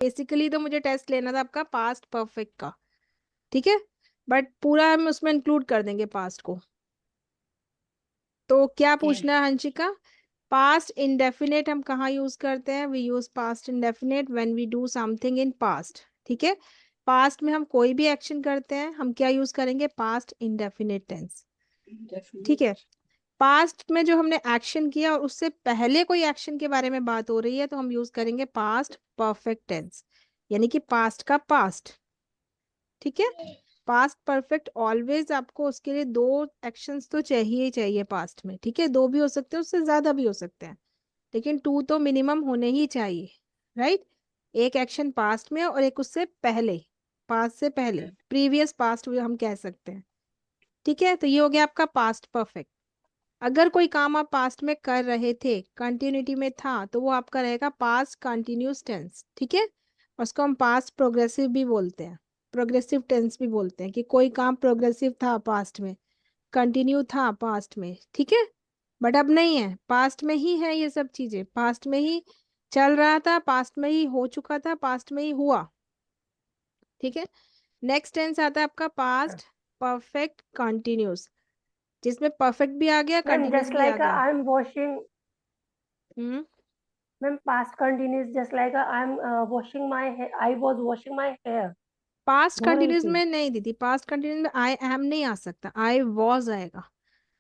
Basically तो मुझे test लेना था आपका पास्ट परफेक्ट का, ठीक है, बट पूरा हम उसमें इंक्लूड कर देंगे पास्ट को। तो क्या पूछना है हंशिका? पास्ट इंडेफिनेट हम कहाँ यूज करते हैं? We use past indefinite when we do something in past, ठीक है। पास्ट में हम कोई भी एक्शन करते हैं, हम क्या यूज करेंगे? पास्ट इंडेफिनेट टेंस, ठीक है। पास्ट में जो हमने एक्शन किया और उससे पहले कोई एक्शन के बारे में बात हो रही है तो हम यूज करेंगे पास्ट परफेक्ट टेंस, यानी कि पास्ट का पास्ट, ठीक है। पास्ट परफेक्ट ऑलवेज आपको उसके लिए दो एक्शंस तो चाहिए ही चाहिए पास्ट में, ठीक है। दो भी हो सकते हैं, उससे ज्यादा भी हो सकते हैं, लेकिन टू तो मिनिमम होने ही चाहिए, राइट। एक एक्शन पास्ट में और एक उससे पहले, पास्ट से पहले, प्रीवियस पास्ट हम कह सकते हैं, ठीक है। तो ये हो गया आपका पास्ट परफेक्ट। अगर कोई काम आप पास्ट में कर रहे थे, कंटिन्यूटी में था, तो वो आपका रहेगा पास्ट कंटिन्यूस टेंस, ठीक है। उसको हम पास्ट प्रोग्रेसिव भी बोलते हैं, प्रोग्रेसिव टेंस भी बोलते हैं, कि कोई काम प्रोग्रेसिव था पास्ट में, कंटिन्यू था पास्ट में, ठीक है। बट अब नहीं है, पास्ट में ही है, ये सब चीजें पास्ट में ही चल रहा था, पास्ट में ही हो चुका था, पास्ट में ही हुआ, ठीक है। नेक्स्ट टेंस आता है आपका पास्ट परफेक्ट कंटिन्यूस, जिसमें परफेक्ट भी आ गया, मैम कंटिन्यूस जस्ट भी आ लाइक गया। I am washing, hmm. Ma'am past continuous just like I am washing my hair, I was washing my hair, past धो रही कंटिन्यूस थी। में नहीं दीदी, पास्ट कंटिन्यूस में आई एम नहीं आ सकता, आई वॉज आएगा।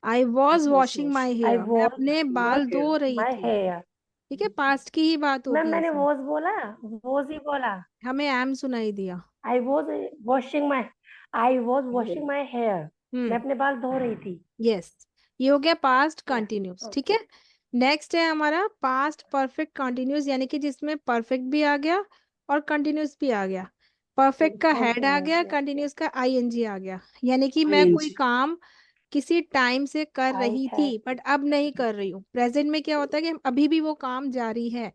I was washing my I hair, मैं वाज अपने बाल धो रही माय थी, हेयर। ठीक है। पास्ट की ही बात मैम होगी मैंने इसमें, वॉज बोला, वॉज ही बोला। हमें एम सुनाई दिया। I was washing my, I was washing my hair, मैं हम्म। अपने बाल धो रही थी। यस, ये हो गया पास्ट या कंटिन्यूस, ठीक ओके। है। नेक्स्ट है हमारा पास्ट परफेक्ट कंटिन्यूस, यानी कि जिसमें परफेक्ट भी आ गया और कंटिन्यूस भी आ गया। परफेक्ट का हेड आ गया, कंटिन्यूस का आईएनजी आ गया, यानी कि मैं कोई काम किसी टाइम से कर आई रही थी हैड, बट अब नहीं कर रही हूँ। प्रेजेंट में क्या होता है कि अभी भी वो काम जारी है,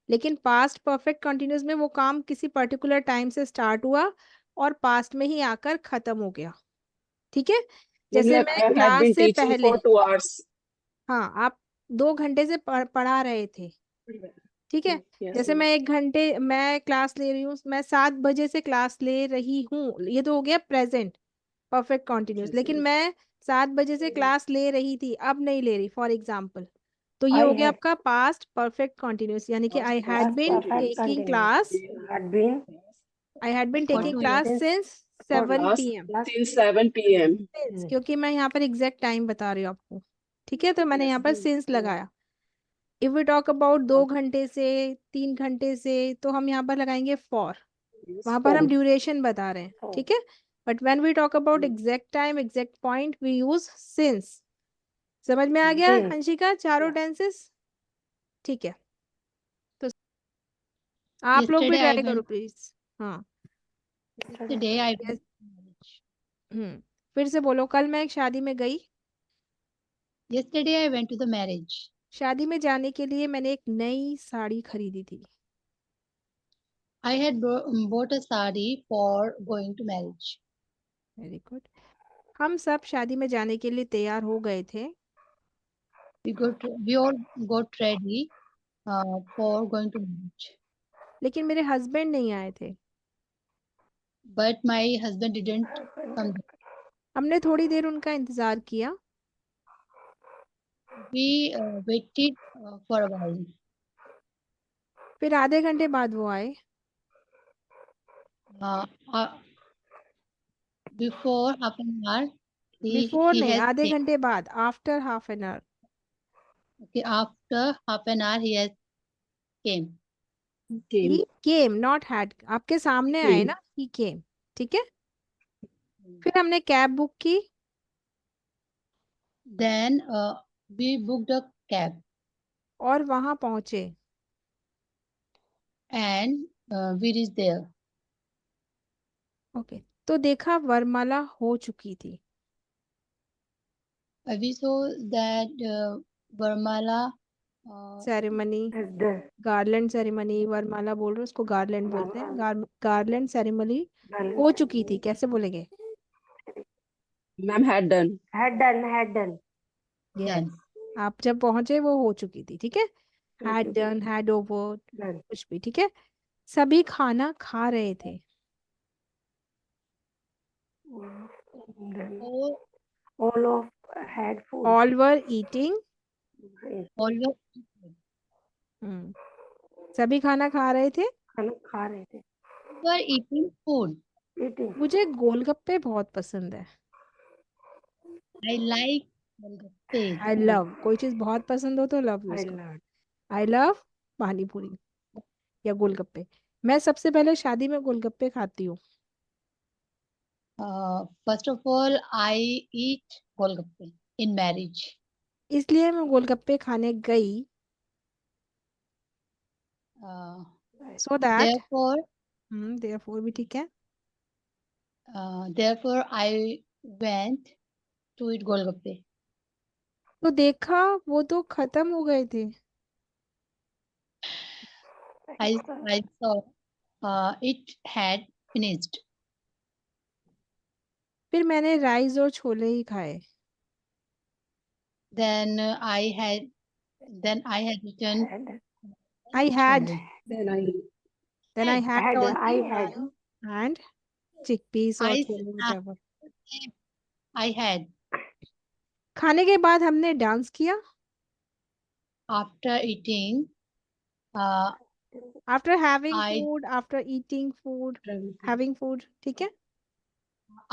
लेकिन पास्ट परफेक्ट कंटिन्यूस में वो काम किसी पर्टिकुलर टाइम से स्टार्ट हुआ और पास्ट में ही आकर खत्म हो गया, ठीक है। जैसे Like मैं I had क्लास been से teaching पहले, for 2 hours. हाँ आप 2 घंटे से पढ़ा रहे थे, ठीक है। Yes, जैसे ma'am. मैं 1 घंटे मैं क्लास ले रही हूँ, मैं 7 बजे से क्लास ले रही हूँ, ये तो हो गया प्रेजेंट परफेक्ट कंटिन्यूस। Yes, लेकिन ma'am. मैं 7 बजे से क्लास ले रही थी, अब नहीं ले रही, फॉर एग्जाम्पल। तो ये आई हो गया हैड, आपका पास्ट परफेक्ट कंटिन्यूस, यानी कि Past I had perfect past been perfect continuous. Taking continuous, class, had been I had been For taking 2 years. Class since since for 7 Last PM। Last, till 7 p.m. Since, क्योंकि मैं यहाँ पर exact time बता रही हूँ आपको, ठीक है, तो मैंने यहाँ Yes, पर ma'am. सिंस लगाया। इफ वी टॉक अबाउट 2 घंटे से, 3 घंटे से, तो हम यहाँ पर लगाएंगे फॉर, Yes, वहां पर हम for. ड्यूरेशन बता रहे हैं, ठीक है। But when we talk about exact time, exact point, we use since. समझ में आ गया सिंस, अंशिका चारों या टेंसेस? ठीक है, तो आप लोग भी Yesterday I ट्राई करो went. प्लीज। हाँ। Yesterday I yes, went to marriage. फिर से बोलो, कल मैं एक शादी में गई। Yesterday I went to the marriage. शादी में जाने के लिए मैंने एक नई साड़ी खरीदी थी। I had bought a sari for going to marriage. Very good. हम सब शादी में जाने के लिए तैयार हो गए थे, We all got ready for going to marriage. लेकिन मेरे हस्बैंड नहीं आए थे। But my husband didn't come. हमने थोड़ी देर उनका इंतजार किया, We waited for a while. फिर आधे घंटे बाद वो आए। Uh, uh, Before half an hour, before he नहीं, has आधे came. घंटे बाद, after half an hour. Okay, after half an hour he has came. He Came. Came, not had, आपके सामने आए Came. ना, ही केम, ठीक है। फिर हमने कैब बुक की, Then we booked a cab और वहां पहुंचे। and we reached there. Okay, तो देखा वरमाला हो चुकी थी। We saw that Varmala. Ceremony, is done, garland ceremony, वरमाला बोल रहे हैं, उसको गार्लैंड बोलते हैं। गार्लैंड सेरेमनी हो चुकी थी, कैसे बोलेंगे? Ma'am had done. Had done, had done, yes, Done. आप जब पहुंचे वो हो चुकी थी, ठीक है। Had done, had over, done, कुछ भी, ठीक है। सभी खाना खा रहे थे। Then All, all of had food. All were eating. Yes, all were सभी खाना खा रहे थे। खाना खा रहे थे. were eating food. Eating. मुझे गोलगप्पे बहुत पसंद है। I like golgappe. I love, कोई चीज बहुत पसंद हो तो लव I यूज करो। love. आई लव पानी पूरी या गोलगप्पे। मैं सबसे पहले शादी में गोलगप्पे खाती हूँ। First of all, I eat golgappe in marriage. इसलिए मैं गोलगप्पे खाने गई, Uh, so that. therefore, therefore भी ठीक है। therefore I went to eat golgappe. तो देखा, वो तो खत्म हो गए थे। I saw it had finished. फिर मैंने राइस और छोले ही खाए। Then I had eaten Had. I had chole. Then I then I had Had. All I had. And chickpeas और I chole uh, whatever। I had खाने के बाद हमने डांस किया। after eating. Uh, after having I food, after eating food, travel. Having food, ठीक है।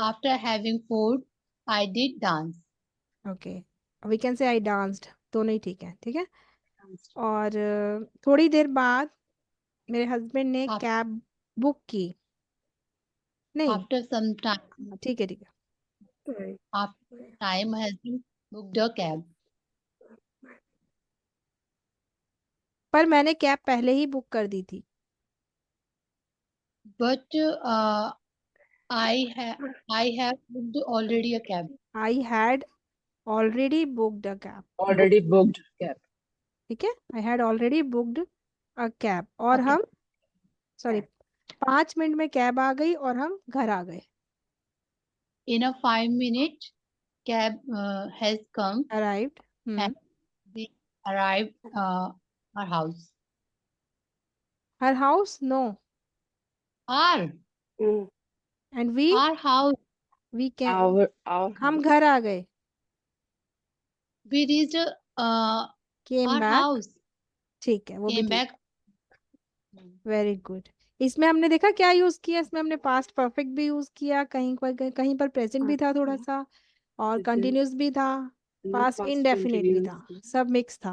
after having food, I did dance. Okay, we can say I danced, दोनों ही ठीक है, ठीक है। और थोड़ी देर बाद मेरे हस्बैंड ने Af- कैब बुक की। नहीं, After some time, ठीक है ठीक है। Right. after time, my husband booked a cab. पर मैंने कैब पहले ही बुक कर दी थी। But I have booked already a cab. I had already booked a cab, Already booked cab. ठीक है। I had already booked a cab, और Okay. हम sorry 5 minute में कैब आ गई और हम घर आ गए। In a 5 minute, cab has come arrived. and we arrived our house. Her house no, Our Mm. And we house. Can, Our हम house. घर आ गए। We reached came our back, house. ठीक है, वो भी Came ठीक। back. Very good. इसमें हमने देखा क्या यूज किया, इसमें हमने पास्ट परफेक्ट भी यूज किया, कहीं पर प्रेजेंट भी था थोड़ा सा, और Present कंटिन्यूस भी था, and पास्ट past इंडेफिनिट भी था, continuous. सब मिक्स था।